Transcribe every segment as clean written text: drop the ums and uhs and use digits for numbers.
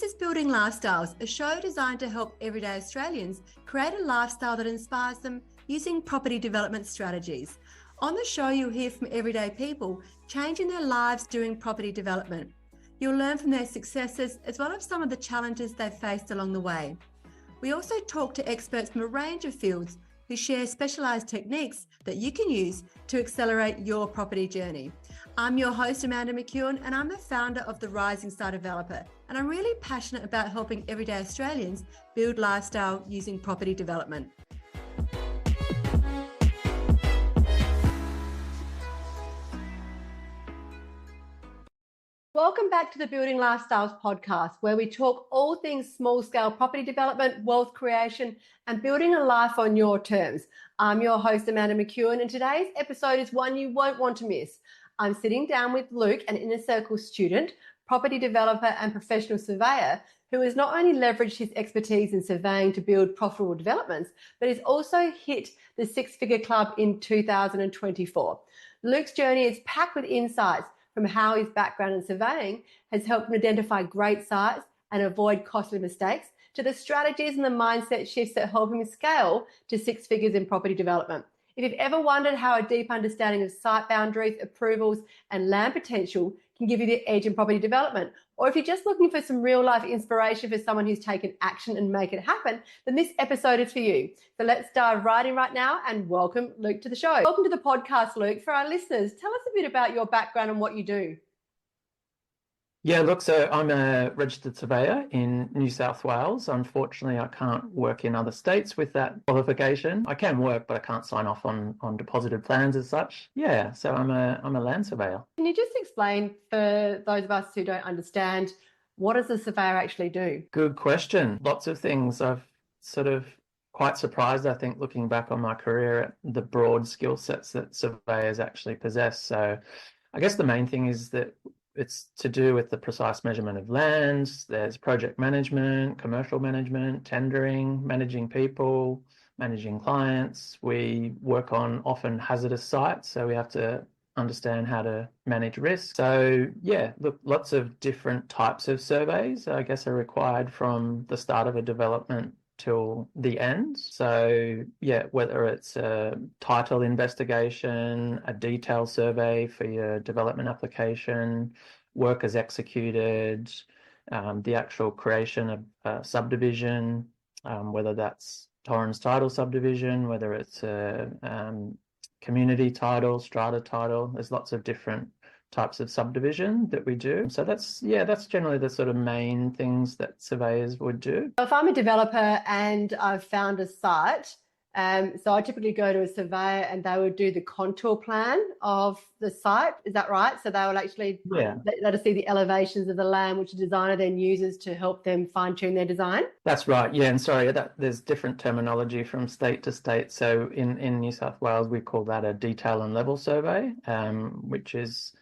This is Building Lifestyles, a show designed to help everyday Australians create a lifestyle that inspires them using property development strategies. On the show, you'll hear from everyday people changing their lives doing property development. You'll learn from their successes as well as some of the challenges they've faced along the way. We also talk to experts from a range of fields who share specialised techniques that you can use to accelerate your property journey. I'm your host, Amanda McEwen, and I'm the founder of the Rising Star Developer, and I'm really passionate about helping everyday Australians build lifestyle using property development. Welcome back to the Building Lifestyles podcast, where we talk all things small-scale property development, wealth creation, and building a life on your terms. I'm your host, Amanda McEwen, and today's episode is one you won't want to miss. I'm sitting down with Luke, an Inner Circle student, property developer and professional surveyor, who has not only leveraged his expertise in surveying to build profitable developments, but has also hit the six-figure club in 2024. Luke's journey is packed with insights from how his background in surveying has helped him identify great sites and avoid costly mistakes, to the strategies and the mindset shifts that help him scale to six figures in property development. If you've ever wondered how a deep understanding of site boundaries, approvals, and land potential can give you the edge in property development, or if you're just looking for some real life inspiration for someone who's taken action and make it happen, then this episode is for you. So let's dive right in right now and welcome Luke to the show. Welcome to the podcast, Luke. For our listeners, tell us a bit about your background and what you do. Yeah, look, so I'm a registered surveyor in New South Wales. Unfortunately, I can't work in other states with that qualification. I can work, but I can't sign off on deposited plans as such. Yeah, so I'm a land surveyor. Can you just explain for those of us who don't understand, what does a surveyor actually do? Good question. Lots of things. I've sort of quite surprised, I think, looking back on my career at the broad skill sets that surveyors actually possess. So I guess the main thing is that it's to do with the precise measurement of lands. There's project management, commercial management, tendering, managing people, managing clients. We work on often hazardous sites, so we have to understand how to manage risk. So yeah, look, lots of different types of surveys, I guess, are required from the start of a development till the end. So yeah, whether it's a title investigation, a detail survey for your development application, work as executed, the actual creation of a subdivision, whether that's Torrens title subdivision, whether it's a community title, strata title. There's lots of different types of subdivision that we do. So that's generally the sort of main things that surveyors would do. If I'm a developer and I've found a site, so I typically go to a surveyor and they would do the contour plan of the site. Is that right? So they will actually let us see the elevations of the land, which the designer then uses to help them fine tune their design. That's right. Yeah, and sorry, there's different terminology from state to state. So in New South Wales, we call that a detail and level survey, which is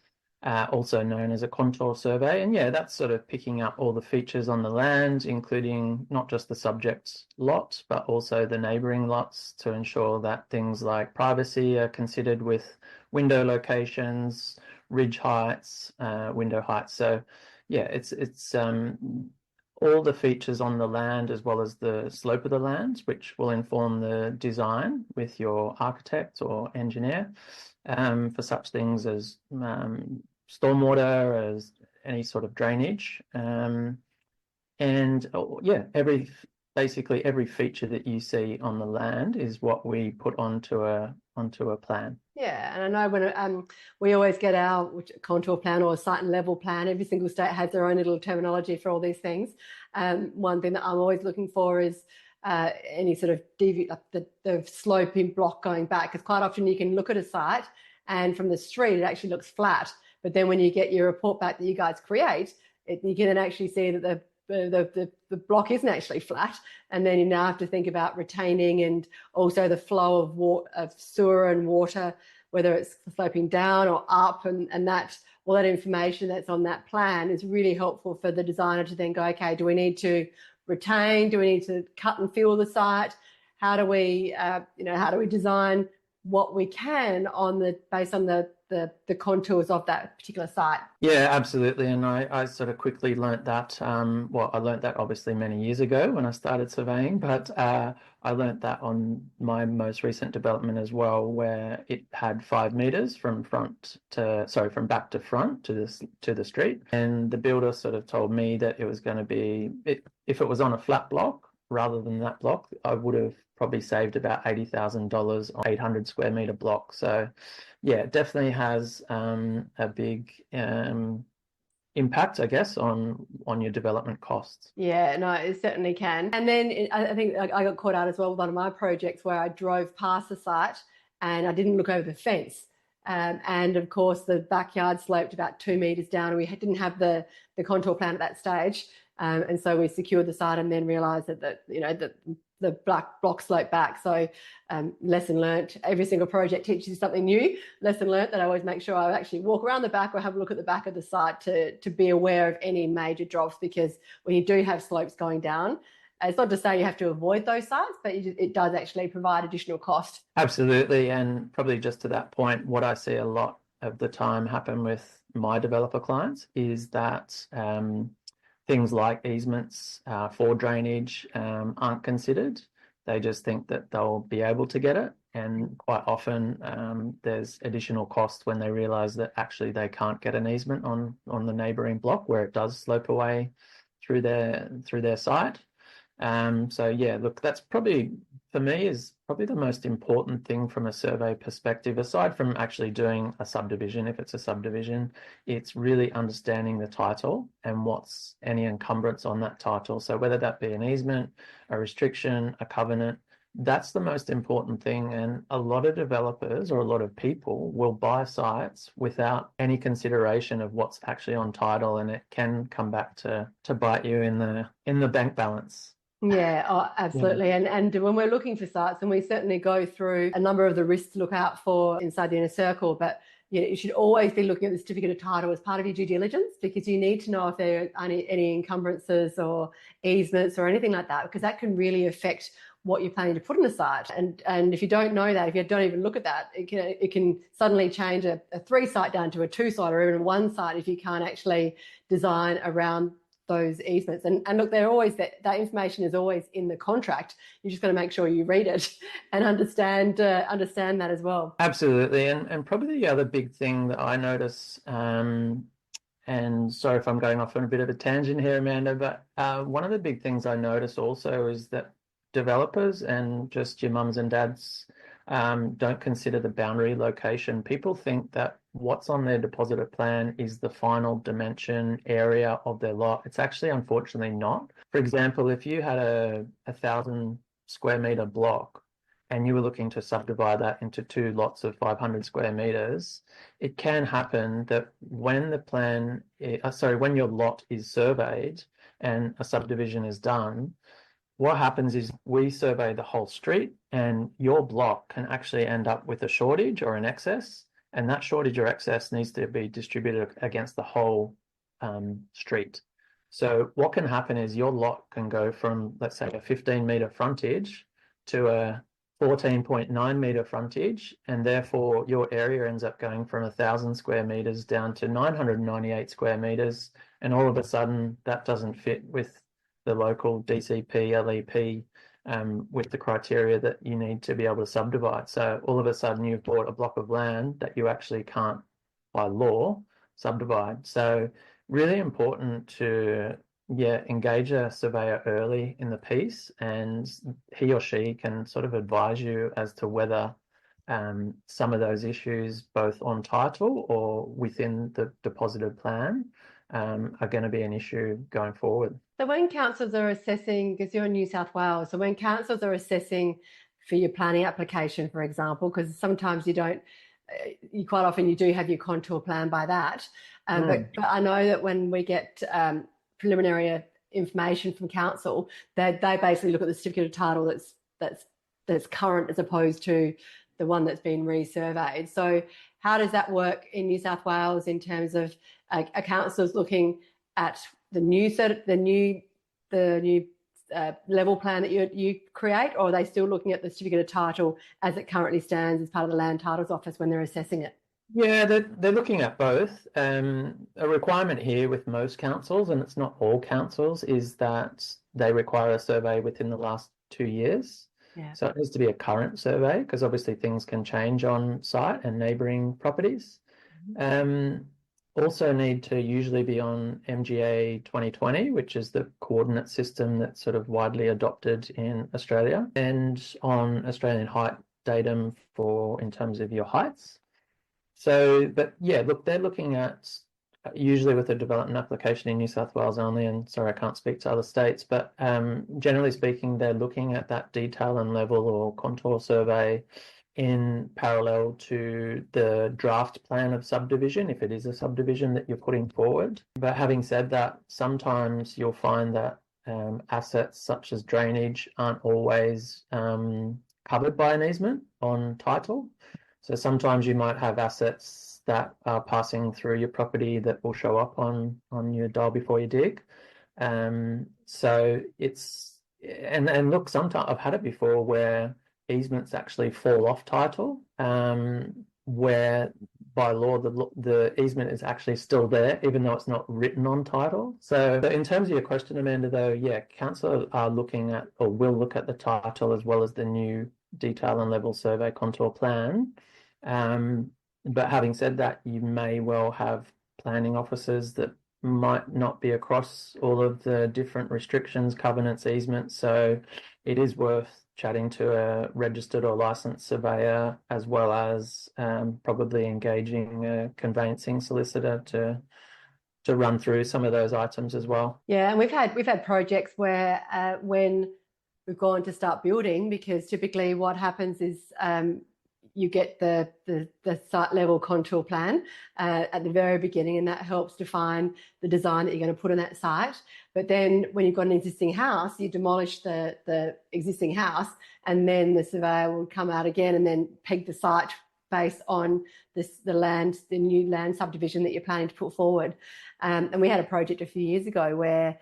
also known as a contour survey. And yeah, that's sort of picking up all the features on the land, including not just the subject lot, but also the neighbouring lots, to ensure that things like privacy are considered with window locations, ridge heights, window heights. So yeah, it's all the features on the land as well as the slope of the land, which will inform the design with your architect or engineer, for such things as stormwater, as any sort of drainage, basically every feature that you see on the land is what we put onto a plan. Yeah, and I know when we always get our contour plan or site and level plan. Every single state has their own little terminology for all these things. One thing that I'm always looking for is any sort of the sloping block going back, because quite often you can look at a site and from the street it actually looks flat, but then when you get your report back that you guys create, you can then actually see that the block isn't actually flat, and then you now have to think about retaining and also the flow of sewer and water, whether it's sloping down or up, and that all that information that's on that plan is really helpful for the designer to then go, okay, do we need to retain? Do we need to cut and fill the site? How do we design what we can based on the the contours of that particular site. Yeah, absolutely. And I sort of quickly learnt that. Well, I learnt that obviously many years ago when I started surveying, but I learnt that on my most recent development as well, where it had 5 meters from from back to front to the street. And the builder sort of told me that it was going to be, if it was on a flat block rather than that block, I would have probably saved about $80,000 on 800 square meter block. So yeah, it definitely has a big impact, I guess, on your development costs. Yeah, no, it certainly can. And then I think I got caught out as well with one of my projects where I drove past the site and I didn't look over the fence. And of course, the backyard sloped about 2 meters down, and we didn't have the contour plan at that stage. And so we secured the site and then realised that the block sloped back. So lesson learnt. Every single project teaches you something new. Lesson learnt that I always make sure I actually walk around the back or have a look at the back of the site to be aware of any major drops, because when you do have slopes going down, it's not to say you have to avoid those sites, but it does actually provide additional cost. Absolutely. And probably just to that point, what I see a lot of the time happen with my developer clients is that things like easements for drainage aren't considered. They just think that they'll be able to get it. And quite often there's additional cost when they realise that actually they can't get an easement on the neighbouring block where it does slope away through their site. So yeah, look, that's probably, for me, is probably the most important thing from a survey perspective, aside from actually doing a subdivision. If it's a subdivision, it's really understanding the title and what's any encumbrance on that title. So whether that be an easement, a restriction, a covenant, that's the most important thing. And a lot of developers or a lot of people will buy sites without any consideration of what's actually on title, and it can come back to bite you in the bank balance. Yeah, oh, absolutely. Yeah. And when we're looking for sites, and we certainly go through a number of the risks to look out for inside the inner circle, but you should always be looking at the certificate of title as part of your due diligence, because you need to know if there are any encumbrances or easements or anything like that, because that can really affect what you're planning to put in a site. And if you don't know that, if you don't even look at that, it can suddenly change a 3-site down to a 2-site or even a 1-site if you can't actually design around those easements. And look, they're always that information is always in the contract. You just got to make sure you read it and understand that as well. Absolutely. And probably the other big thing that I notice, and sorry if I'm going off on a bit of a tangent here, Amanda, but one of the big things I notice also is that developers and just your mums and dads don't consider the boundary location. People think that what's on their deposited plan is the final dimension area of their lot. It's actually, unfortunately, not. For example, if you had a 1,000 square meter block and you were looking to subdivide that into 2 lots of 500 square meters, it can happen that when when your lot is surveyed and a subdivision is done, what happens is we survey the whole street, and your block can actually end up with a shortage or an excess, and that shortage or excess needs to be distributed against the whole street. So what can happen is your lot can go from, let's say, a 15-meter frontage to a 14.9 meter frontage, and therefore your area ends up going from 1,000 square meters down to 998 square meters, and all of a sudden that doesn't fit with the local DCP, LEP, with the criteria that you need to be able to subdivide. So all of a sudden you've bought a block of land that you actually can't, by law, subdivide. So really important to engage a surveyor early in the piece, and he or she can sort of advise you as to whether some of those issues, both on title or within the deposited plan, are going to be an issue going forward. So when councils are assessing, because you're in New South Wales, so when councils are assessing for your planning application, for example, because sometimes you quite often you do have your contour plan by that, but I know that when we get preliminary information from council, they basically look at the certificate of title that's current as opposed to the one that's been resurveyed. So how does that work in New South Wales in terms of a council's looking at the new level plan that you create, or are they still looking at the certificate of title as it currently stands as part of the Land Titles Office when they're assessing it? Yeah, Yeah, they're looking at both. A requirement here with most councils, and it's not all councils, is that they require a survey within the last 2 years. Yeah. So it needs to be a current survey because obviously things can change on site and neighbouring properties. Um, Also need to usually be on MGA 2020, which is the coordinate system that's sort of widely adopted in Australia, and on Australian height datum for in terms of your heights. So, but yeah, look, they're looking at usually with a development application in New South Wales only, and sorry, I can't speak to other states, but generally speaking, they're looking at that detail and level or contour survey in parallel to the draft plan of subdivision, if it is a subdivision that you're putting forward. But having said that, sometimes you'll find that assets such as drainage aren't always covered by an easement on title. So sometimes you might have assets that are passing through your property that will show up on your dial before you dig. So it's and look, sometimes I've had it before where easements actually fall off title, where by law the easement is actually still there, even though it's not written on title. So in terms of your question, Amanda, though, yeah, council are looking at or will look at the title as well as the new detail and level survey contour plan. But having said that, you may well have planning officers that might not be across all of the different restrictions, covenants, easements. So it is worth chatting to a registered or licensed surveyor, as well as probably engaging a conveyancing solicitor to run through some of those items as well. Yeah, and we've had projects where when we've gone to start building, because typically what happens is you get the site level contour plan at the very beginning, and that helps define the design that you're going to put on that site. But then when you've got an existing house, you demolish the existing house, and then the surveyor will come out again and then peg the site based on the new land subdivision that you're planning to put forward. And we had a project a few years ago where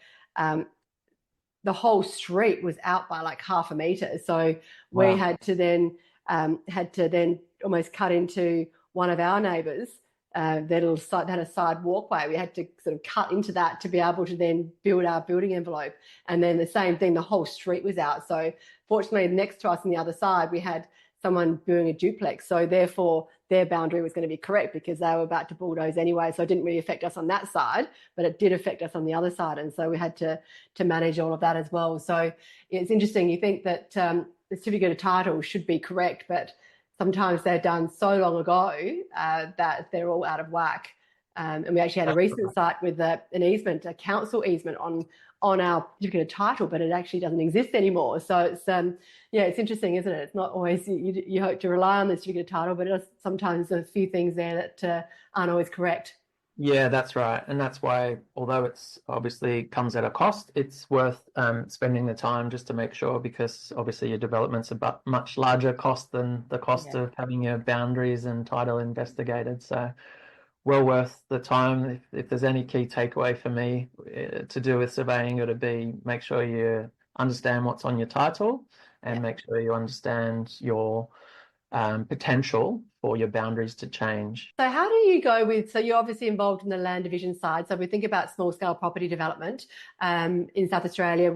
the whole street was out by like half a metre. So we Wow. had to then almost cut into one of our neighbours. That had a side walkway. We had to sort of cut into that to be able to then build our building envelope. And then the same thing, the whole street was out. So fortunately, next to us on the other side, we had someone doing a duplex. So therefore, their boundary was going to be correct because they were about to bulldoze anyway. So it didn't really affect us on that side, but it did affect us on the other side. And so we had to manage all of that as well. So it's interesting. You think that the certificate of title should be correct, but sometimes they're done so long ago that they're all out of whack. And we actually had a recent site with an easement, a council easement on our certificate of title, but it actually doesn't exist anymore. So it's it's interesting, isn't it? It's not always you hope to rely on the certificate of title, but it is sometimes a few things there that aren't always correct. Yeah, that's right. And that's why, although it's obviously comes at a cost, it's worth spending the time just to make sure, because obviously your development's a much larger cost than the cost Yeah. of having your boundaries and title investigated. So well worth the time. If there's any key takeaway for me to do with surveying, it would be make sure you understand what's on your title and Yeah. make sure you understand your potential for your boundaries to change. So how do you go with, so you're obviously involved in the land division side. So we think about small scale property development. In South Australia,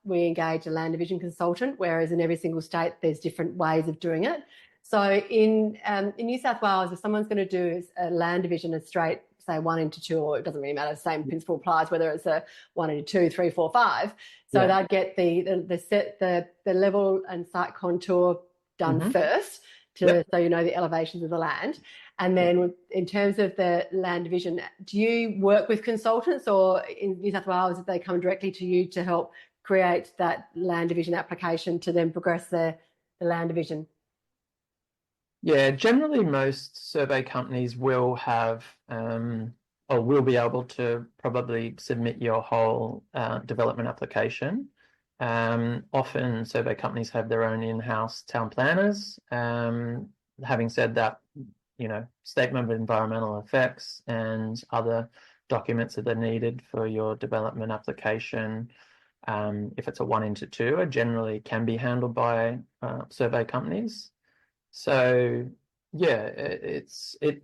we engage a land division consultant, whereas in every single state, there's different ways of doing it. So in New South Wales, if someone's going to do a land division, a straight, say 1 into 2, or it doesn't really matter, the same principle applies, whether it's a 1 into 2, 3, 4, 5. So they'd get the level and site contour done first, so you know the elevations of the land. And then in terms of the land division, do you work with consultants, or in New South Wales, if they come directly to you to help create that land division application to then progress the land division? Yeah, generally most survey companies will have or will be able to probably submit your whole development application. Often survey companies have their own in-house town planners. Having said that, statement of environmental effects and other documents that are needed for your development application, if it's a 1 into 2, generally can be handled by survey companies. So Yeah,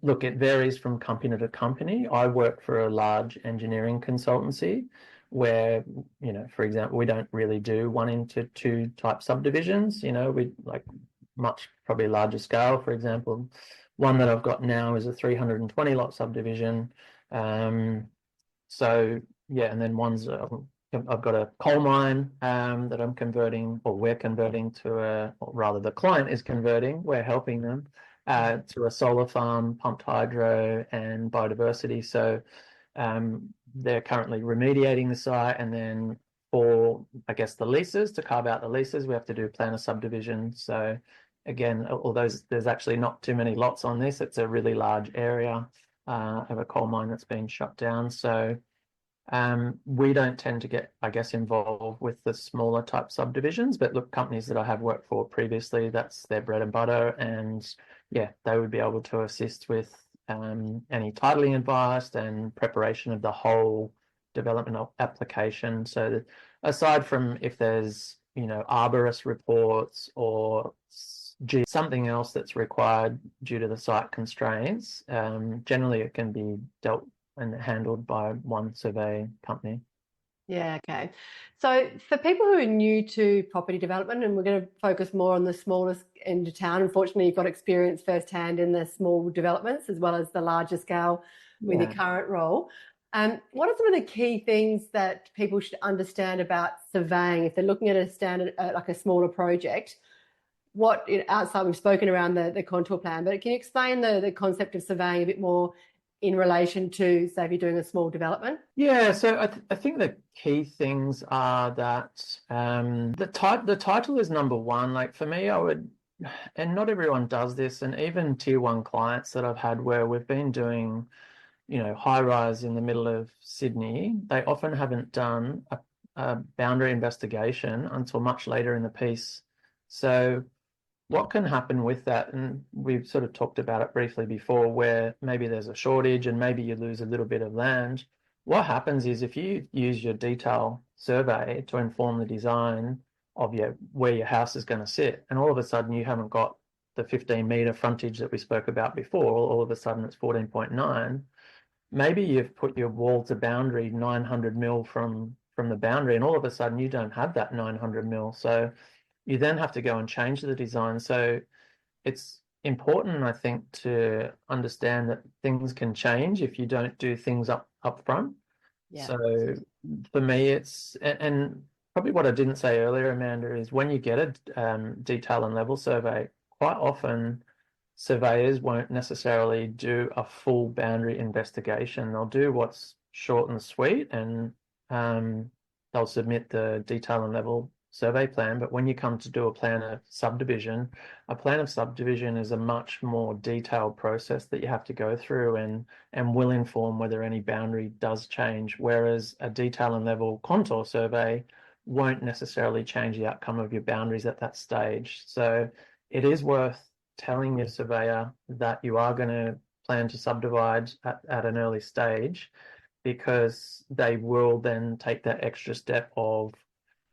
look, it varies from company to company. I work for a large engineering consultancy where, for example, we don't really do 1 into 2 type subdivisions. We like much probably larger scale. For example, one that I've got now is a 320 lot subdivision. So yeah, and then I've got a coal mine that I'm converting, or we're converting or rather the client is converting, we're helping them to a solar farm, pumped hydro and biodiversity. So they're currently remediating the site, and then for, I guess, the leases, to carve out the leases, we have to do plan a subdivision. So again, although there's actually not too many lots on this, it's a really large area of a coal mine that's been shut down. So we don't tend to get, I guess, involved with the smaller type subdivisions, but look, companies that I have worked for previously, that's their bread and butter, and yeah, they would be able to assist with any titling advice and preparation of the whole development application. So that aside from if there's, arborist reports or something else that's required due to the site constraints, generally it can be dealt and handled by one survey company. Yeah, okay. So for people who are new to property development, and we're going to focus more on the smallest end of town, unfortunately, you've got experience firsthand in the small developments as well as the larger scale with your current role. What are some of the key things that people should understand about surveying if they're looking at a standard, like a smaller project? Outside, we've spoken around the contour plan, but can you explain the concept of surveying a bit more in relation to, say, if you're doing a small development? Yeah, so I think the key things are that the title is number one. Like for me, and not everyone does this, and even tier one clients that I've had where we've been doing, high rise in the middle of Sydney, they often haven't done a boundary investigation until much later in the piece. So what can happen with that, and we've sort of talked about it briefly before, where maybe there's a shortage and maybe you lose a little bit of land. What happens is if you use your detail survey to inform the design of where your house is going to sit, and all of a sudden you haven't got the 15-meter frontage that we spoke about before, all of a sudden it's 14.9. Maybe you've put your wall to boundary 900 mil from the boundary, and all of a sudden you don't have that 900 mil. So you then have to go and change the design. So it's important, I think, to understand that things can change if you don't do things up front. Yeah. So for me, and probably what I didn't say earlier, Amanda, is when you get a detail and level survey, quite often surveyors won't necessarily do a full boundary investigation. They'll do what's short and sweet, and they'll submit the detail and level survey plan. But when you come to do a plan of subdivision is a much more detailed process that you have to go through and will inform whether any boundary does change, whereas a detail and level contour survey won't necessarily change the outcome of your boundaries at that stage. So it is worth telling your surveyor that you are going to plan to subdivide at an early stage, because they will then take that extra step of,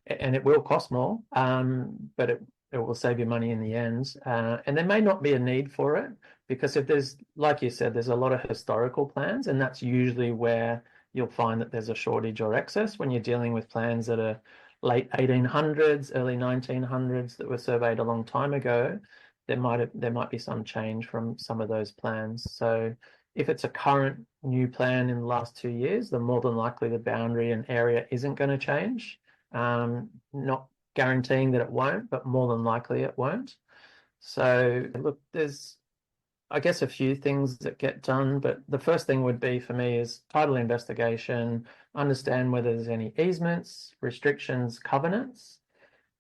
and it will cost more, but it will save you money in the end. And there may not be a need for it, because if there's, like you said, there's a lot of historical plans, and that's usually where you'll find that there's a shortage or excess when you're dealing with plans that are late 1800s, early 1900s that were surveyed a long time ago. There might be some change from some of those plans. So if it's a current new plan in the last 2 years, then more than likely the boundary and area isn't going to change. Not guaranteeing that it won't, but more than likely it won't. So look, there's, I guess, a few things that get done, but the first thing would be for me is title investigation, understand whether there's any easements, restrictions, covenants.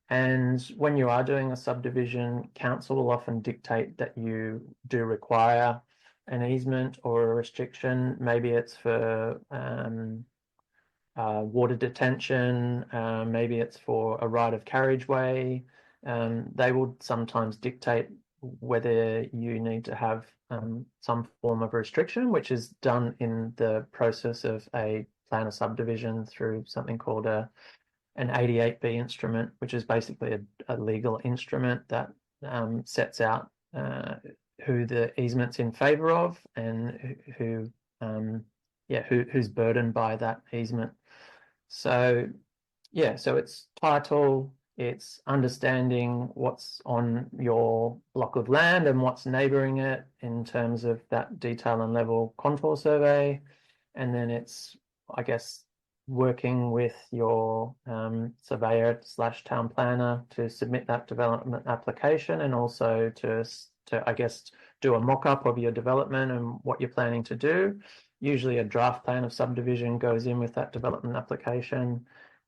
And when you are doing a subdivision, council will often dictate that you do require an easement or a restriction. Maybe it's for water detention, maybe it's for a right of carriageway. They will sometimes dictate whether you need to have some form of restriction, which is done in the process of a plan of subdivision through something called an 88B instrument, which is basically a legal instrument that sets out who the easement's in favor of and who's burdened by that easement. So yeah, so it's title, it's understanding what's on your block of land and what's neighboring it in terms of that detail and level contour survey. And then it's, I guess, working with your surveyor / town planner to submit that development application, and also to I guess do a mock-up of your development and what you're planning to do. Usually a draft plan of subdivision goes in with that development application.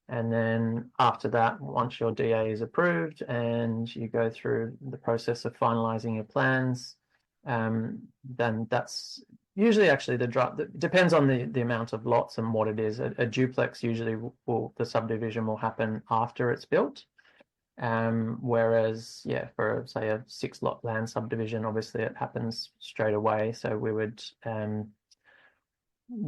And then after that, once your DA is approved and you go through the process of finalizing your plans, then that's usually actually the draft. It depends on the amount of lots and what it is. A duplex usually the subdivision will happen after it's built. Whereas, yeah, for say a 6-lot land subdivision, obviously it happens straight away. So we would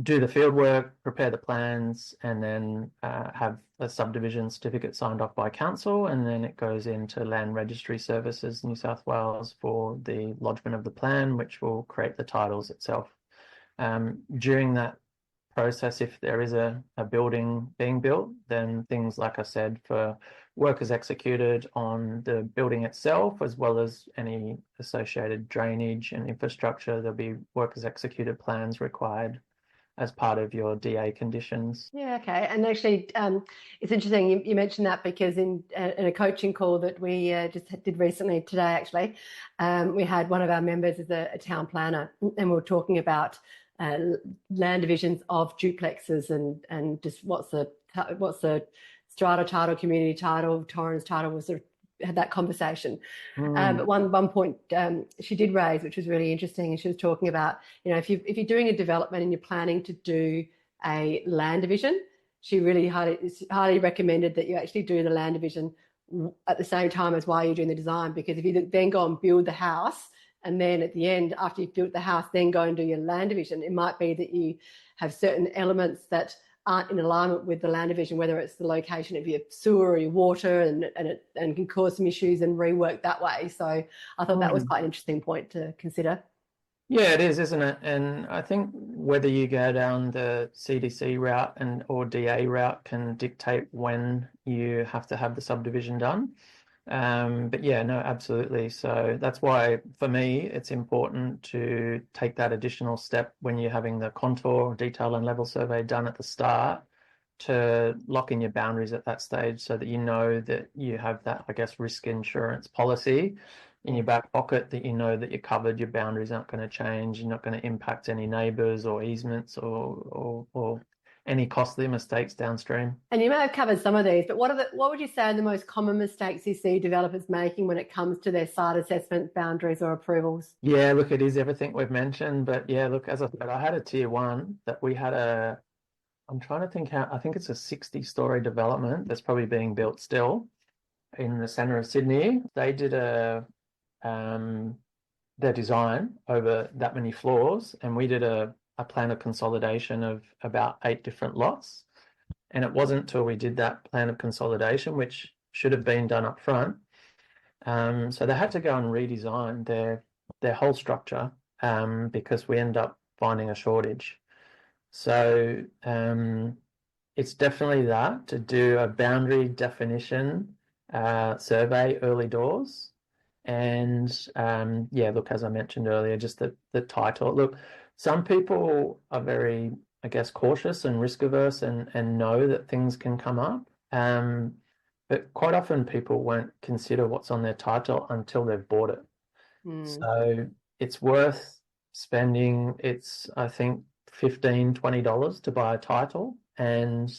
do the field work, prepare the plans, and then have a subdivision certificate signed off by council, and then it goes into Land Registry Services New South Wales for the lodgement of the plan, which will create the titles itself. During that process, if there is a building being built, then things like I said, for work is executed on the building itself, as well as any associated drainage and infrastructure. There'll be work is executed plans required as part of your DA conditions. Yeah, okay. And actually, it's interesting you mentioned that, because in a coaching call that we just did recently today, actually, we had one of our members as a town planner, and we were talking about land divisions of duplexes and just what's the strata title, community title, Torrens title, was sort of had that conversation. But one point she did raise, which was really interesting, and she was talking about, if you're doing a development and you're planning to do a land division, she really highly recommended that you actually do the land division at the same time as while you're doing the design, because if you then go and build the house, and then at the end, after you've built the house, then go and do your land division, it might be that you have certain elements that aren't in alignment with the land division, whether it's the location of your sewer or your water, and can cause some issues, and rework that way. So I thought that was quite an interesting point to consider. Yeah, it is, isn't it? And I think whether you go down the CDC route or DA route can dictate when you have to have the subdivision done. But yeah, no, absolutely. So that's why for me, it's important to take that additional step when you're having the contour, detail and level survey done at the start, to lock in your boundaries at that stage, so that you know that you have that, I guess, risk insurance policy in your back pocket, that you know that you're covered, your boundaries aren't going to change, you're not going to impact any neighbours or easements or any costly mistakes downstream. And you may have covered some of these, but what would you say are the most common mistakes you see developers making when it comes to their site assessment, boundaries or approvals? Yeah, look, it is everything we've mentioned, but yeah, look, as I said, I had a tier 1 that we had I'm trying to think I think it's a 60-story development that's probably being built still in the centre of Sydney. They did their design over that many floors, and we did a plan of consolidation of about 8 different lots. And it wasn't until we did that plan of consolidation, which should have been done up front. So they had to go and redesign their whole structure because we end up finding a shortage. So it's definitely that, to do a boundary definition survey early doors. And yeah, look, as I mentioned earlier, just the title. Look, some people are very, I guess, cautious and risk averse and know that things can come up. But quite often people won't consider what's on their title until they've bought it. So it's worth spending, I think, $15, $20 to buy a title. And,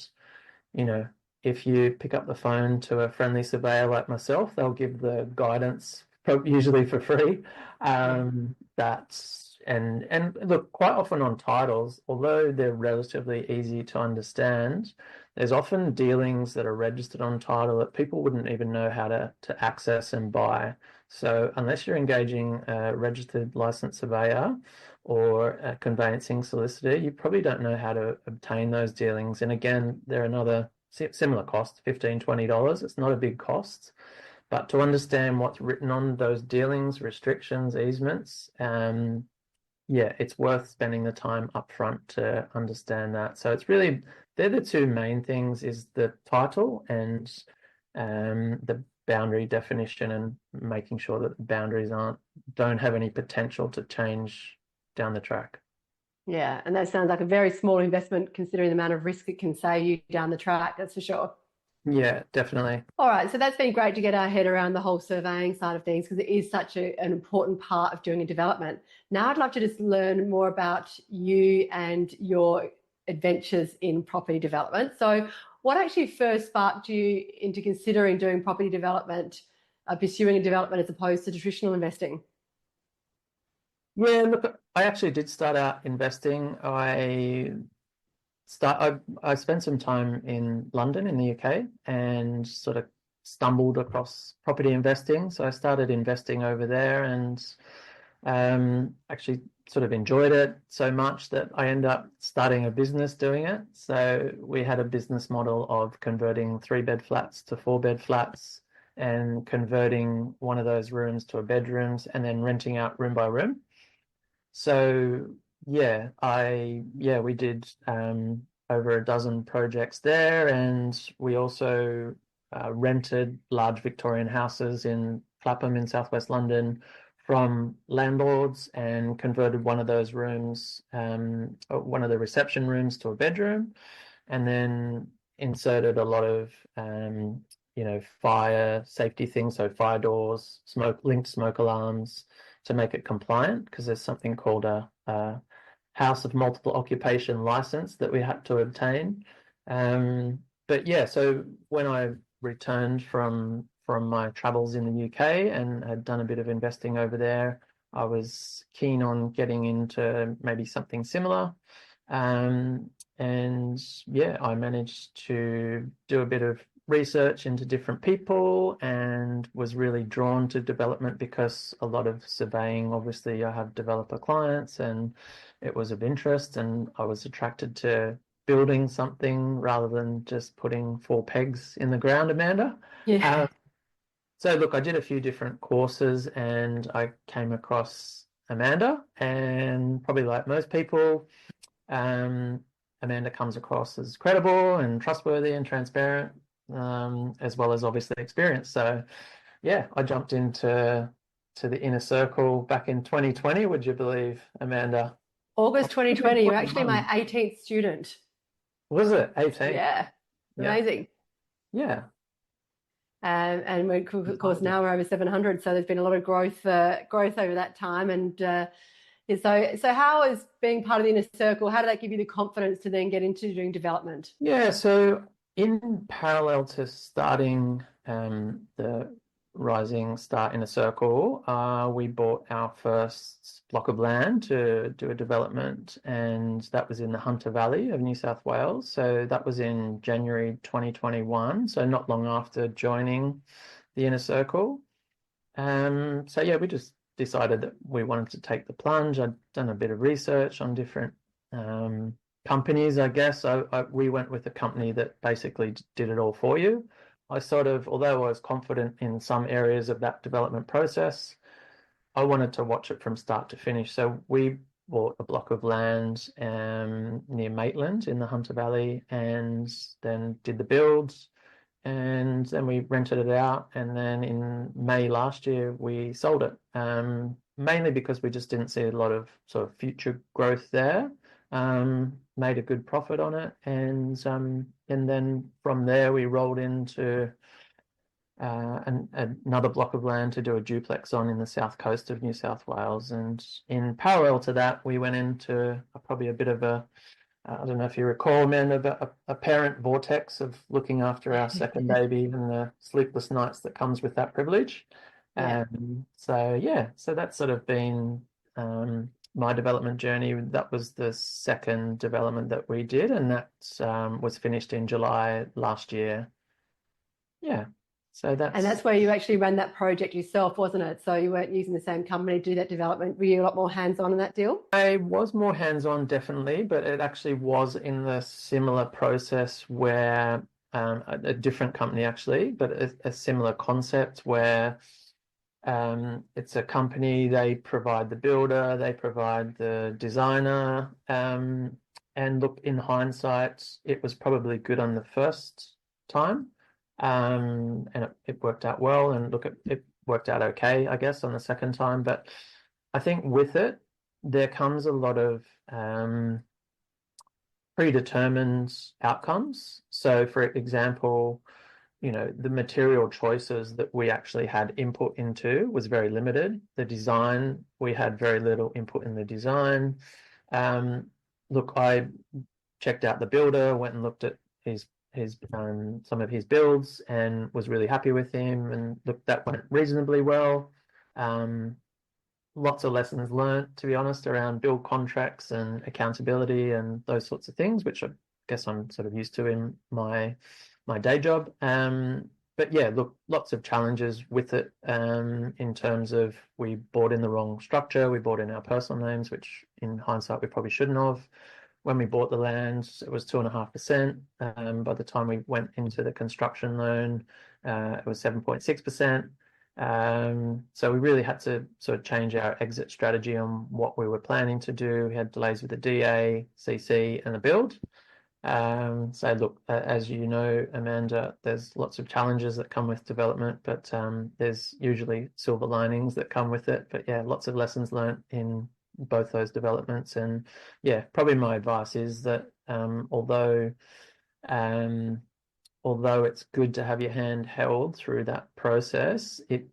if you pick up the phone to a friendly surveyor like myself, they'll give the guidance, usually for free. And look, quite often on titles, although they're relatively easy to understand, there's often dealings that are registered on title that people wouldn't even know how to access and buy. So unless you're engaging a registered licensed surveyor or a conveyancing solicitor, you probably don't know how to obtain those dealings. And again, they're another similar cost, $15, $20. It's not a big cost. But to understand what's written on those dealings, restrictions, easements, yeah, it's worth spending the time up front to understand that. So it's really, they're the two main things, is the title and the boundary definition, and making sure that the boundaries don't have any potential to change down the track. Yeah, and that sounds like a very small investment considering the amount of risk it can save you down the track, that's for sure. Yeah, definitely. All right, so that's been great to get our head around the whole surveying side of things, because it is such an important part of doing a development. Now I'd love to just learn more about you and your adventures in property development. So what actually first sparked you into considering doing property development, pursuing a development as opposed to traditional investing? Yeah, look, I actually did start out investing. I spent some time in London in the UK and sort of stumbled across property investing. So I started investing over there, and actually sort of enjoyed it so much that I ended up starting a business doing it. So we had a business model of converting 3-bed flats to 4-bed flats, and converting one of those rooms to a bedrooms, and then renting out room by room. So yeah, we did over a dozen projects there, and we also rented large Victorian houses in Clapham in southwest London from landlords, and converted one of those rooms, one of the reception rooms, to a bedroom, and then inserted a lot of fire safety things, so fire doors, linked smoke alarms, to make it compliant, because there's something called a house of multiple occupation license that we had to obtain. But yeah, so when I returned from my travels in the UK and had done a bit of investing over there, I was keen on getting into maybe something similar. And yeah, I managed to do a bit of research into different people, and was really drawn to development because a lot of surveying, obviously I have developer clients, and it was of interest, and I was attracted to building something rather than just putting 4 pegs in the ground, Amanda. Yeah. So look, I did a few different courses, and I came across Amanda, and probably like most people, Amanda comes across as credible and trustworthy and transparent, as well as obviously experienced. So yeah, I jumped into the inner circle back in 2020. Would you believe, Amanda? August 2020, you're actually my 18th student. Was it 18? Yeah, Yeah. amazing. Yeah. And we, of course, now we're over 700, so there's been a lot of growth over that time. And so how is being part of the inner circle, how did that give you the confidence to then get into doing development? Yeah, so in parallel to starting the Rising Star Inner Circle, we bought our first block of land to do a development, and that was in the Hunter Valley of New South Wales. So that was in January 2021, so not long after joining the Inner Circle. So yeah, we just decided that we wanted to take the plunge. I'd done a bit of research on different companies, I guess. We went with a company that basically did it all for you. Although I was confident in some areas of that development process, I wanted to watch it from start to finish. So we bought a block of land near Maitland in the Hunter Valley, and then did the builds, and then we rented it out. And then in May last year, we sold it, mainly because we just didn't see a lot of sort of future growth there. Made a good profit on it, and then from there we rolled into another block of land to do a duplex on in the south coast of New South Wales. And in parallel to that, we went into probably a bit of a I don't know if you recall, man, of a parent vortex of looking after our second baby and the sleepless nights that comes with that privilege. Yeah. So that's sort of been my development journey. That was the second development that we did, and that was finished in July last year. Yeah. So And that's where you actually ran that project yourself, wasn't it? So you weren't using the same company to do that development. Were you a lot more hands-on in that deal? I was more hands-on, definitely, but it actually was in the similar process where a different company actually, but a similar concept where it's a company, they provide the builder, they provide the designer, and look, in hindsight, it was probably good on the first time, and it worked out well, and look, it worked out okay, I guess, on the second time. But I think with it, there comes a lot of predetermined outcomes. So, for example, the material choices that we actually had input into was very limited. The design, we had very little input in the design. Look, I checked out the builder, went and looked at his some of his builds and was really happy with him, and look, that went reasonably well. Lots of lessons learned, to be honest, around build contracts and accountability and those sorts of things, which I guess I'm sort of used to in my day job. But yeah, look, lots of challenges with it, in terms of we bought in the wrong structure. We bought in our personal names, which in hindsight we probably shouldn't have. When we bought the land, it was 2.5%. By the time we went into the construction loan, it was 7.6%. So we really had to sort of change our exit strategy on what we were planning to do. We had delays with the DA, CC, and the build. So look, as you know, Amanda, there's lots of challenges that come with development, but there's usually silver linings that come with it. But yeah, lots of lessons learned in both those developments. And yeah, probably my advice is that although it's good to have your hand held through that process, it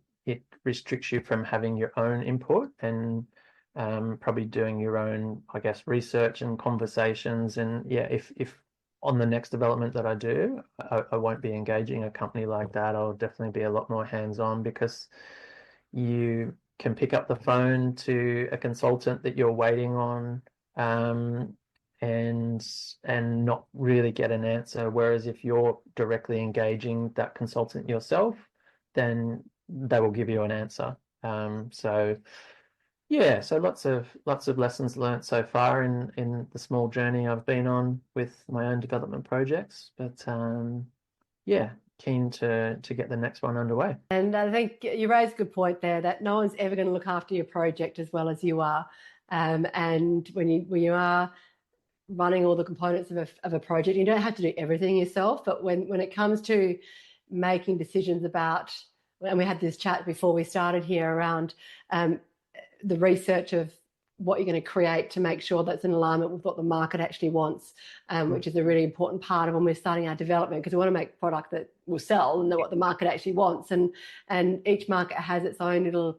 restricts you from having your own input and probably doing your own, I guess, research and conversations. And yeah, if on the next development that I do, I won't be engaging a company like that. I'll definitely be a lot more hands-on, because you can pick up the phone to a consultant that you're waiting on, and not really get an answer. Whereas if you're directly engaging that consultant yourself, then they will give you an answer. So yeah, so lots of lessons learnt so far in the small journey I've been on with my own development projects. But yeah, keen to get the next one underway. And I think you raised a good point there, that no one's ever going to look after your project as well as you are. And when you are running all the components of a project, you don't have to do everything yourself. But when it comes to making decisions about, and we had this chat before we started here around the research of what you're going to create to make sure that's in alignment with what the market actually wants, which is a really important part of when we're starting our development, because we want to make product that will sell and know what the market actually wants. And each market has its own little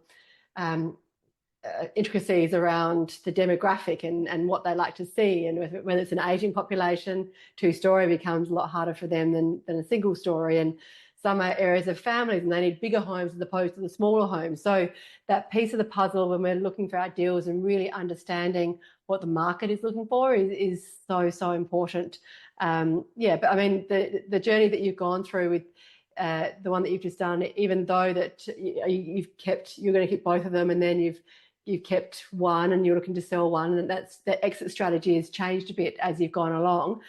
intricacies around the demographic and what they like to see. And when it's an aging population, two-story becomes a lot harder for them than a single story. And some are areas of families and they need bigger homes as opposed to the smaller homes. So that piece of the puzzle, when we're looking for our deals and really understanding what the market is looking for, is so important. Yeah, but I mean, the journey that you've gone through with the one that you've just done, even though that you're going to keep both of them, and then you've kept one and you're looking to sell one, and that exit strategy has changed a bit as you've gone along.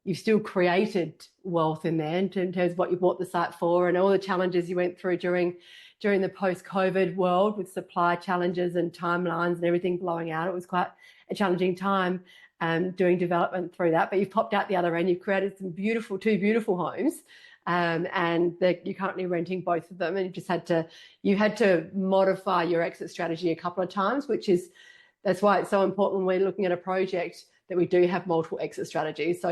You've still created wealth in there in terms of what you bought the site for, and all the challenges you went through during the post-COVID world with supply challenges and timelines and everything blowing out. It was quite a challenging time doing development through that, but you've popped out the other end. You've created two beautiful homes, and you're currently renting both of them, and you had to modify your exit strategy a couple of times, that's why it's so important when we're looking at a project that we do have multiple exit strategies. So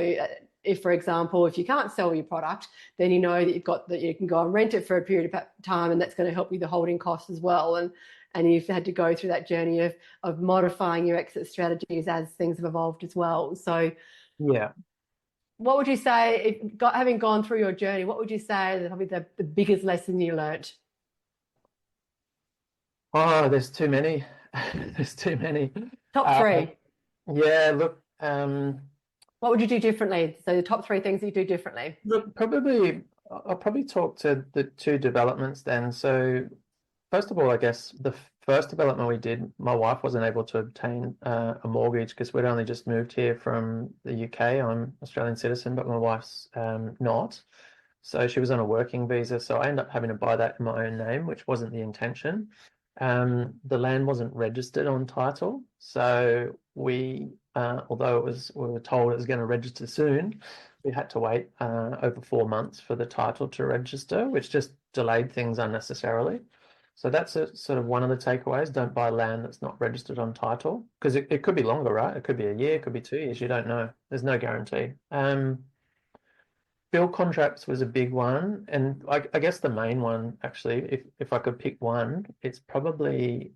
if, for example, if you can't sell your product, then you know that you can go and rent it for a period of time, and that's going to help you the holding costs as well. And you've had to go through that journey of modifying your exit strategies as things have evolved as well. So yeah, what would you say, having gone through your journey, what would you say is probably the biggest lesson you learnt? Oh, there's too many. There's too many. Top three. Yeah, look. What would you do differently? So the top three things that you do differently. Look, I'll probably talk to the two developments then. So first of all, I guess the first development we did, my wife wasn't able to obtain a mortgage because we'd only just moved here from the UK. I'm Australian citizen, but my wife's not. So she was on a working visa. So I ended up having to buy that in my own name, which wasn't the intention. The land wasn't registered on title. So although we were told it was going to register soon, we had to wait over 4 months for the title to register, which just delayed things unnecessarily. So that's sort of one of the takeaways. Don't buy land that's not registered on title, because it could be longer, right? It could be a year, it could be 2 years. You don't know. There's no guarantee. Bill contracts was a big one, and I guess the main one, actually, if I could pick one, it's probably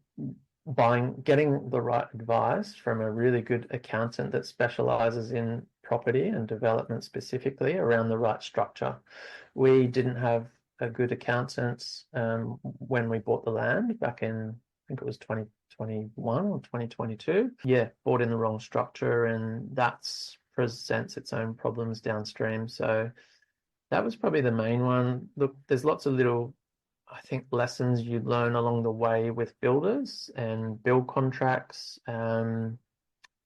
getting the right advice from a really good accountant that specializes in property and development specifically around the right structure. We didn't have a good accountant when we bought the land back in, I think it was 2021 or 2022. Yeah, bought in the wrong structure, and that's presents its own problems downstream. So that was probably the main one. Look, there's lots of little, I think, lessons you learn along the way with builders and build contracts,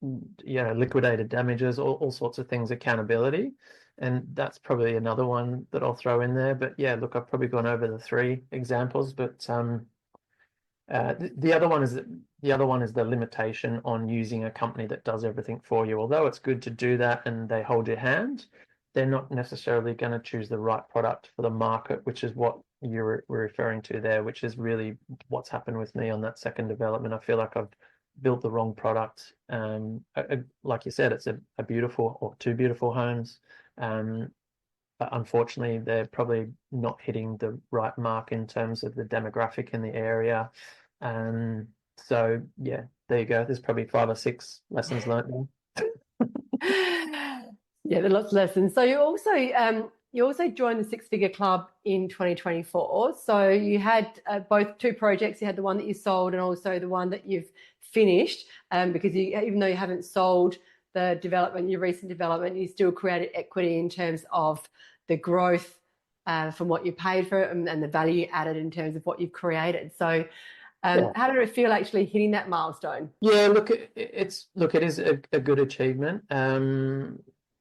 liquidated damages, all sorts of things, accountability. And that's probably another one that I'll throw in there. But yeah, look, I've probably gone over the three examples, but the other one is the limitation on using a company that does everything for you. Although it's good to do that and they hold your hand, they're not necessarily going to choose the right product for the market, which is what you're referring to there, which is really what's happened with me on that second development. I feel like I've built the wrong product. Like you said, it's a beautiful or two beautiful homes. But unfortunately, they're probably not hitting the right mark in terms of the demographic in the area. So yeah, there you go. There's probably 5 or 6 lessons learned there. Yeah, there are lots of lessons. So you also joined the Six Figure Club in 2024. So you had both two projects. You had the one that you sold and also the one that you've finished. Because even though you haven't sold the development, your recent development, you still created equity in terms of the growth from what you paid for it and the value added in terms of what you've created. So how did it feel actually hitting that milestone? Yeah, look, it is a good achievement.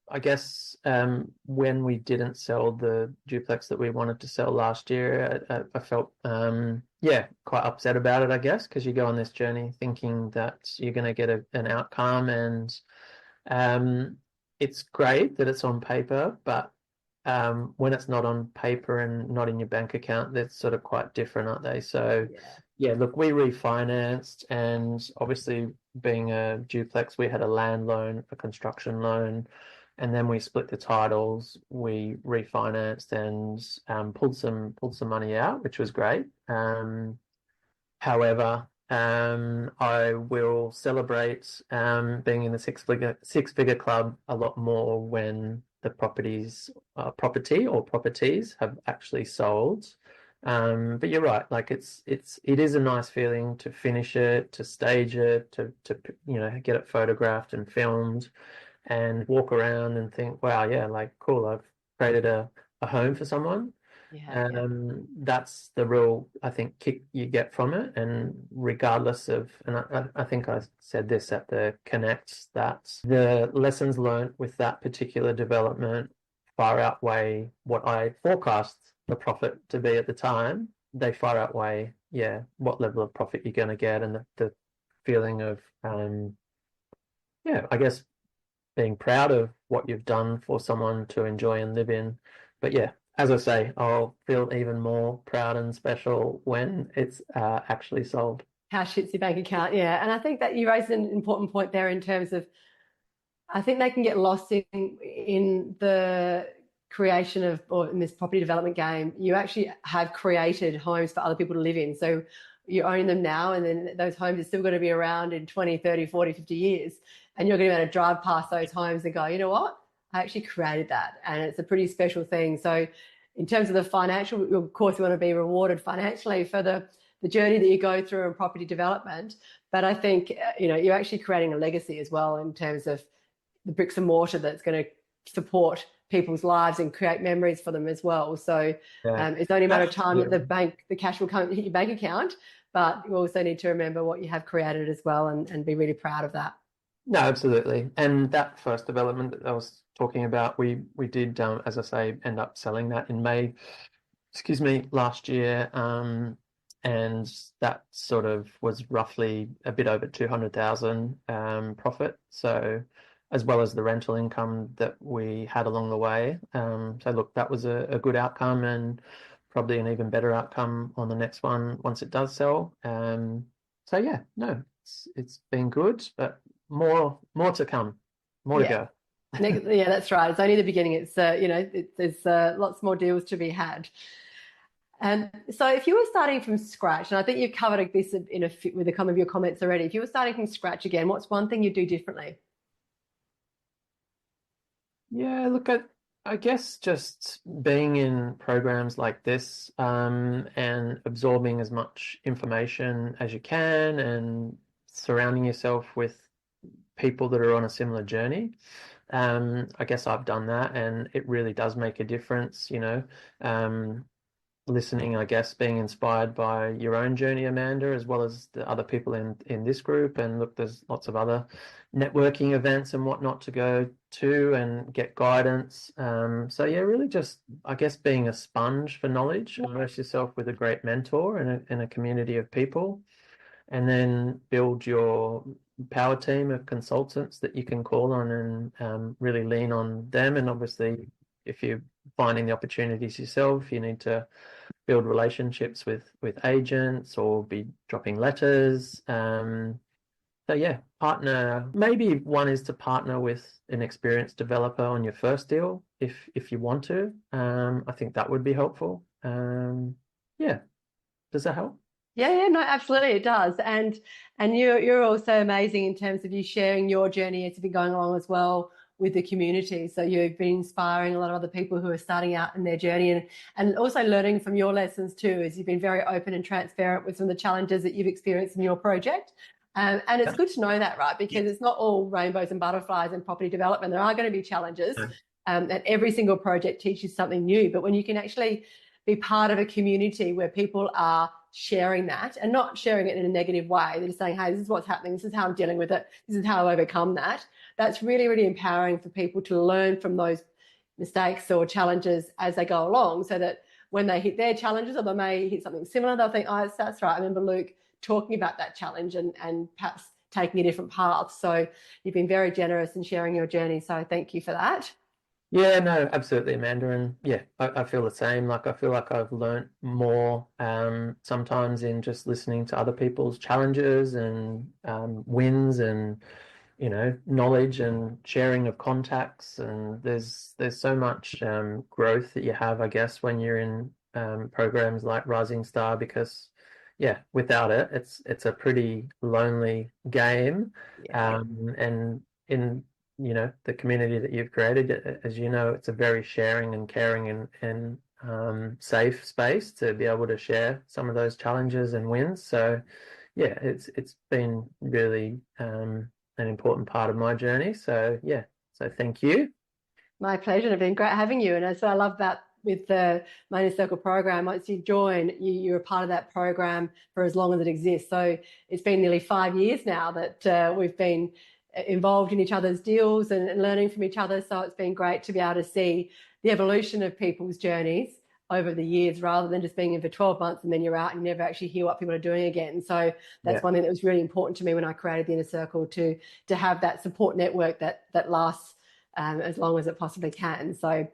I guess when we didn't sell the duplex that we wanted to sell last year, I felt quite upset about it, I guess, because you go on this journey thinking that you're going to get an outcome, and it's great that it's on paper, but when it's not on paper and not in your bank account, they're sort of quite different, aren't they? So yeah, look, we refinanced, and obviously being a duplex, we had a land loan, a construction loan, and then we split the titles. We refinanced and pulled some money out, which was great. However, I will celebrate being in the six figure club a lot more when the properties have actually sold. But you're right, like it is a nice feeling to finish it, to stage it, to get it photographed and filmed, and walk around and think, wow, yeah, like cool, I've created a home for someone. That's the real, I think, kick you get from it. And regardless of, and I think I said this at the Connect, that the lessons learned with that particular development far outweigh what I forecast the profit to be at the time. They far outweigh, what level of profit you're going to get, and the feeling of, I guess, being proud of what you've done for someone to enjoy and live in. But yeah, as I say, I'll feel even more proud and special when it's actually sold. Cash hits your bank account, yeah. And I think that you raised an important point there in terms of, I think they can get lost in the creation of, or in this property development game. You actually have created homes for other people to live in. So you own them now, and then those homes are still going to be around in 20, 30, 40, 50 years. And you're going to be able to drive past those homes and go, you know what? I actually created that. And it's a pretty special thing. So in terms of the financial, of course, you want to be rewarded financially for the journey that you go through in property development. But I think, you're actually creating a legacy as well in terms of the bricks and mortar that's going to support people's lives and create memories for them as well. So it's only a matter of time that the cash will come hit your bank account. but you also need to remember what you have created as well, and be really proud of that. No, absolutely. And that first development that I was talking about, we did, as I say, end up selling that in May, excuse me, last year. And that sort of was roughly a bit over 200,000 profit. So as well as the rental income that we had along the way. So look, that was a good outcome, and probably an even better outcome on the next one once it does sell. So yeah, no, it's been good, but more to come, more to go. Yeah, that's right. It's only the beginning. It's there's lots more deals to be had. And so, if you were starting from scratch, and I think you've covered this with some of your comments already. If you were starting from scratch again, what's one thing you'd do differently? Yeah, look, I guess just being in programs like this, and absorbing as much information as you can, and surrounding yourself with people that are on a similar journey. I guess I've done that, and it really does make a difference, listening, I guess, being inspired by your own journey, Amanda, as well as the other people in this group. And look, there's lots of other networking events and whatnot to go to and get guidance. So yeah, really just, I guess, being a sponge for knowledge, immerse yourself with a great mentor and a community of people, and then build your power team of consultants that you can call on, and really lean on them. And obviously, if you're finding the opportunities yourself, you need to build relationships with agents or be dropping letters. So yeah, partner. Maybe one is to partner with an experienced developer on your first deal if you want to. I think that would be helpful. Yeah, does that help? Yeah, no, absolutely, it does. And you're also amazing in terms of you sharing your journey as you've been going along as well with the community. So you've been inspiring a lot of other people who are starting out in their journey, and also learning from your lessons too, as you've been very open and transparent with some of the challenges that you've experienced in your project. And it's good to know that, right? Because it's not all rainbows and butterflies in property development. There are going to be challenges, and every single project teaches something new. But when you can actually be part of a community where people are sharing that, and not sharing it in a negative way, they're just saying, hey, this is what's happening, this is how I'm dealing with it, this is how I overcome that. That's really, really empowering for people to learn from those mistakes or challenges as they go along, so that when they hit their challenges, or they may hit something similar, they'll think, oh, that's right, I remember Luke talking about that challenge, and perhaps taking a different path. So you've been very generous in sharing your journey, so thank you for that. Yeah, no, absolutely, Amanda. And yeah, I feel the same. Like, I feel like I've learnt more sometimes in just listening to other people's challenges and wins, and knowledge and sharing of contacts. And there's so much growth that you have, I guess, when you're in programs like Rising Star, because yeah, without it, it's a pretty lonely game. Yeah. And in the community that you've created, as you know, it's a very sharing and caring and safe space to be able to share some of those challenges and wins. So yeah, it's been really an important part of my journey. So yeah, so thank you. My pleasure. It's been great having you. And that's what I love about with the Main Circle program. Once you join, you're a part of that program for as long as it exists. So it's been nearly 5 years now that we've been involved in each other's deals and learning from each other. So it's been great to be able to see the evolution of people's journeys over the years, rather than just being in for 12 months and then you're out and you never actually hear what people are doing again. So that's one thing that was really important to me when I created the Inner Circle, to have that support network that lasts as long as it possibly can. So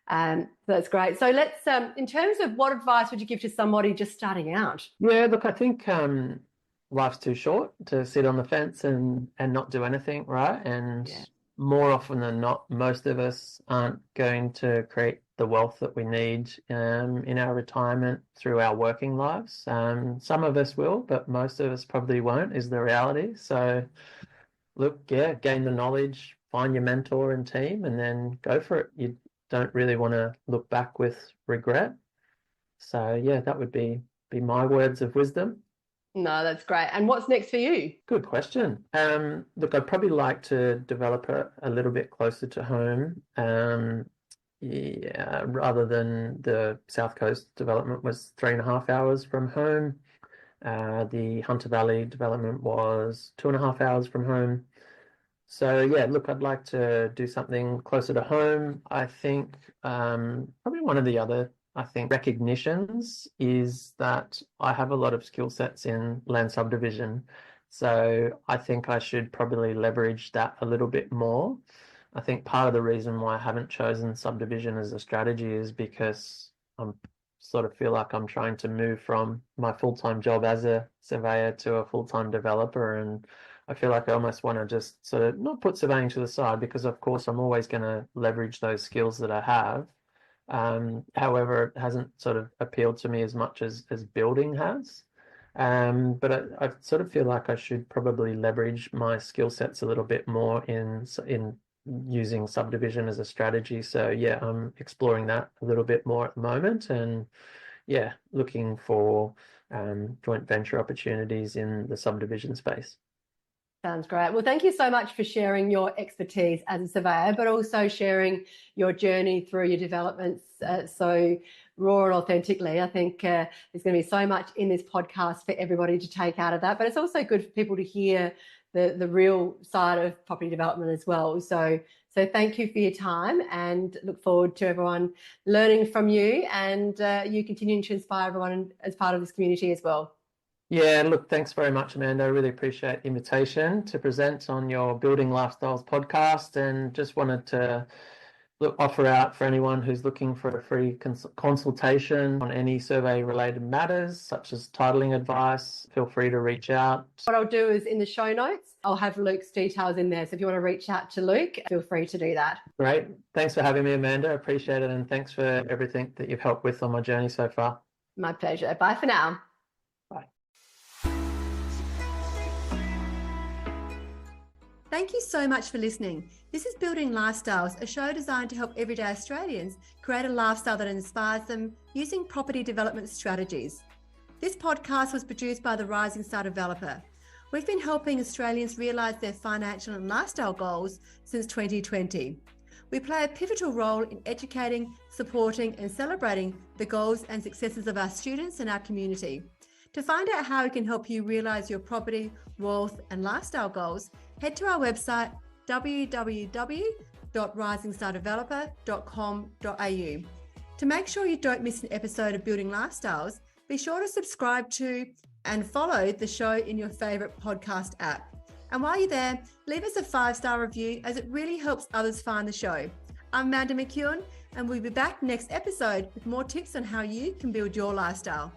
that's great. So let's, in terms of what advice would you give to somebody just starting out? Yeah, look, I think life's too short to sit on the fence and not do anything, right? And more often than not, most of us aren't going to create the wealth that we need in our retirement through our working lives. Some of us will, but most of us probably won't, is the reality. So look, yeah, gain the knowledge, find your mentor and team, and then go for it. You don't really want to look back with regret. So yeah, that would be my words of wisdom. No, that's great. And what's next for you? Good question. Look, I'd probably like to develop a little bit closer to home. Yeah, rather than the South Coast development was 3.5 hours from home. The Hunter Valley development was 2.5 hours from home. So yeah, look, I'd like to do something closer to home. I think probably one of the other, recognitions is that I have a lot of skill sets in land subdivision. So I think I should probably leverage that a little bit more. I think part of the reason why I haven't chosen subdivision as a strategy is because I'm sort of feel like I'm trying to move from my full-time job as a surveyor to a full-time developer, and I feel like I almost want to just sort of not put surveying to the side because of course I'm always going to leverage those skills that I have. However, it hasn't sort of appealed to me as much as building has. But I sort of feel like I should probably leverage my skill sets a little bit more in using subdivision as a strategy. So yeah, I'm exploring that a little bit more at the moment, and yeah, looking for joint venture opportunities in the subdivision space. Sounds great. Well, thank you so much for sharing your expertise as a surveyor, but also sharing your journey through your developments so raw and authentically. I think there's going to be so much in this podcast for everybody to take out of that, but it's also good for people to hear the real side of property development as well. So thank you for your time, and look forward to everyone learning from you and you continuing to inspire everyone as part of this community as well. Yeah, look, thanks very much, Amanda. I really appreciate the invitation to present on your Building Lifestyles podcast, and just wanted to offer out for anyone who's looking for a free consultation on any survey-related matters, such as titling advice. Feel free to reach out. What I'll do is in the show notes, I'll have Luke's details in there. So if you want to reach out to Luke, feel free to do that. Great. Thanks for having me, Amanda. I appreciate it, and thanks for everything that you've helped with on my journey so far. My pleasure. Bye for now. Bye. Thank you so much for listening. This is Building Lifestyles, a show designed to help everyday Australians create a lifestyle that inspires them using property development strategies. This podcast was produced by the Rising Star Developer. We've been helping Australians realise their financial and lifestyle goals since 2020. We play a pivotal role in educating, supporting and celebrating the goals and successes of our students and our community. To find out how we can help you realise your property, wealth and lifestyle goals, head to our website www.risingstardeveloper.com.au. To make sure you don't miss an episode of Building Lifestyles, be sure to subscribe to and follow the show in your favourite podcast app. And while you're there, leave us a 5-star review as it really helps others find the show. I'm Amanda McEwen, and we'll be back next episode with more tips on how you can build your lifestyle.